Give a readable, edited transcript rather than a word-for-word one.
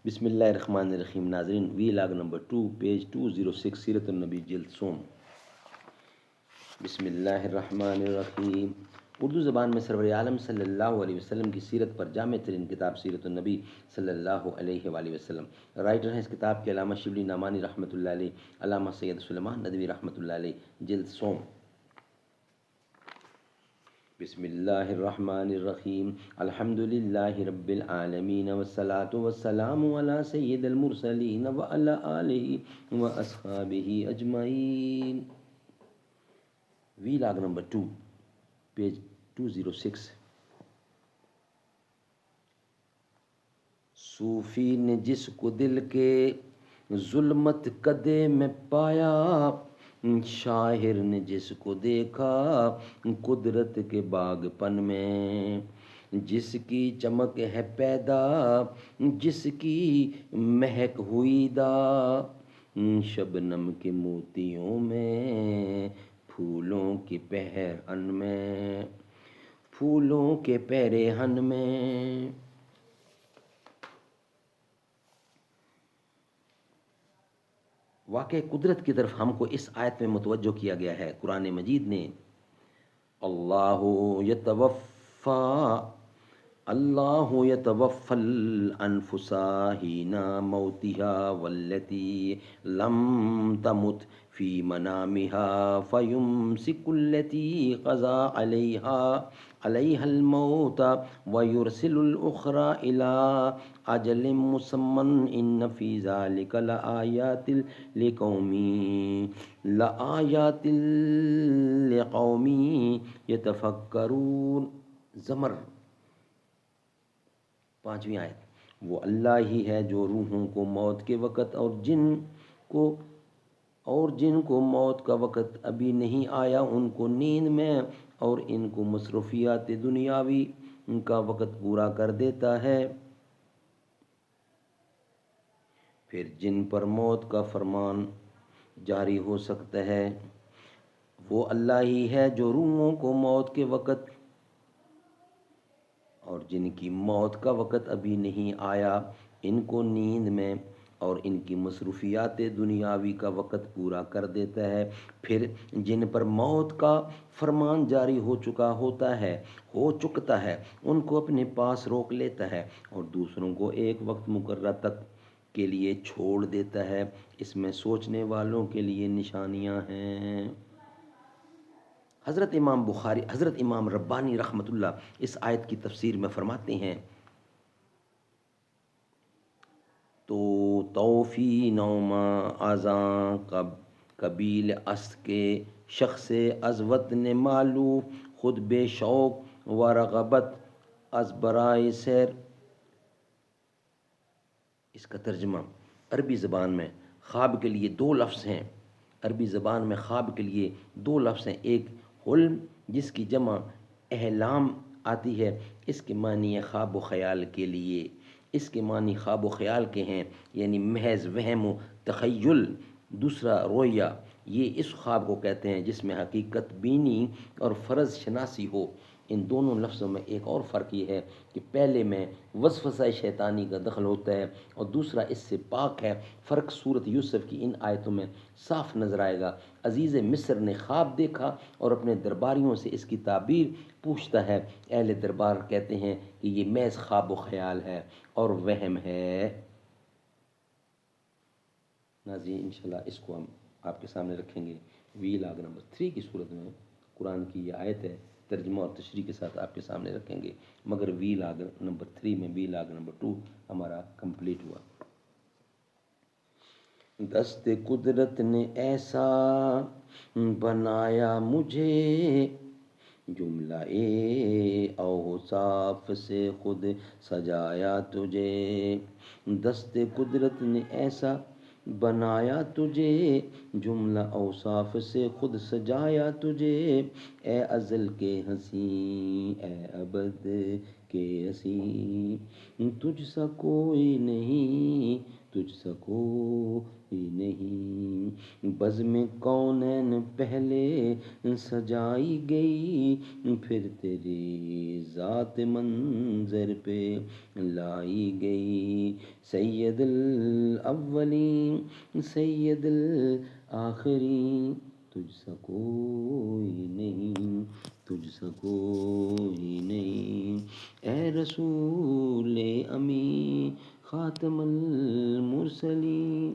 بسم اللہ الرحمن الرحیم. ناظرین، وی لاگ نمبر 2 پیج 206 سیرت النبی جلد سوم. بسم اللہ الرحمن الرحیم. اردو زبان میں سرور عالم صلی اللہ علیہ وسلم کی سیرت پر جامع ترین کتاب سیرت النبی صلی اللہ علیہ وآلہ وسلم. رائٹر ہیں اس کتاب کے علامہ شبلی نعمانی رحمۃ اللہ علیہ، علامہ سید سلیمان ندوی رحمۃ اللہ علیہ. جلد سوم. بسم اللہ الرحمن الرحیم. الحمد للہ رب العالمین والصلاة والسلام علی سید المرسلین وعلی آلہ واصحابہ اجمعین. وی لاگ نمبر 2 پیج 206. صوفی نے جس کو دل کے ظلمت کدے میں پایا، شاعر نے جس کو دیکھا قدرت کے باغ پن میں، جس کی چمک ہے پیدا جس کی مہک ہوئی دا، شبنم کے موتیوں میں پھولوں کے پہرن میں، پھولوں کے پیرہن میں. واقع قدرت کی طرف ہم کو اس آیت میں متوجہ کیا گیا ہے. قرآن مجید نے اللہ یتوفی الانفس حین موتها والتی لم تمت فی منامها فیمسک التی قضى علیہا الموت ویرسل الاخرى الی اجل مسمى ان فی ذلک لآیات لقوم یتفکرون. زمر 5ویں آیت. وہ اللہ ہی ہے جو روحوں کو موت کے وقت اور جن کو موت کا وقت ابھی نہیں آیا ان کو نیند میں اور ان کو مصروفیات دنیاوی کا وقت پورا کر دیتا ہے. پھر جن پر موت کا فرمان جاری ہو سکتا ہے وہ اللہ ہی ہے جو روحوں کو موت کے وقت اور جن کی موت کا وقت ابھی نہیں آیا ان کو نیند میں اور ان کی مصروفیات دنیاوی کا وقت پورا کر دیتا ہے. پھر جن پر موت کا فرمان جاری ہو چکتا ہے ان کو اپنے پاس روک لیتا ہے اور دوسروں کو ایک وقت مقررہ تک کے لیے چھوڑ دیتا ہے. اس میں سوچنے والوں کے لیے نشانیاں ہیں. حضرت امام ربانی رحمۃ اللہ اس آیت کی تفسیر میں فرماتے ہیں تو توفی نوما آزاں قبیل است کے شخص عزوت نے معلوم خود بے شوق و رغبت از برائے سیر. اس کا ترجمہ عربی زبان میں خواب کے لیے دو لفظ ہیں. ایک حلم جس کی جمع احلام آتی ہے، اس کے معنی ہے خواب و خیال کے لیے. اس کے معنی خواب و خیال کے ہیں یعنی محض وہم و تخیل. دوسرا رویا، یہ اس خواب کو کہتے ہیں جس میں حقیقت بینی اور فرض شناسی ہو. ان دونوں لفظوں میں ایک اور فرق یہ ہے کہ پہلے میں وسوسہ شیطانی کا دخل ہوتا ہے اور دوسرا اس سے پاک ہے. فرق سورۃ یوسف کی ان آیتوں میں صاف نظر آئے گا. عزیز مصر نے خواب دیکھا اور اپنے درباریوں سے اس کی تعبیر پوچھتا ہے. اہل دربار کہتے ہیں کہ یہ محض خواب و خیال ہے اور وہم ہے. ناظرین انشاءاللہ اس کو ہم آپ کے سامنے رکھیں گے. وی لاگ نمبر 3 کی صورت میں قرآن کی یہ آیت ہے، ترجمہ اور تشریح کے ساتھ آپ کے سامنے رکھیں گے. مگر وی لاگ نمبر 3 میں وی لاگ نمبر 2 ہمارا کمپلیٹ ہوا. دست قدرت نے ایسا بنایا مجھے، جملہ اوصاف سے خود سجایا تجھے. دست قدرت نے ایسا بنایا تجھے، جملہ اوصاف سے خود سجایا تجھے. اے ازل کے ہنسی اے ابد کے ہنسی، تجھ سا کوئی نہیں بزم کونین پہلے سجائی گئی، پھر تیری ذات منظر پہ لائی گئی۔ سید الاولین سید الآخرین، تجھ سا کوئی نہیں، تجھ سا کوئی نہیں، اے رسول امین خاتم المرسلین۔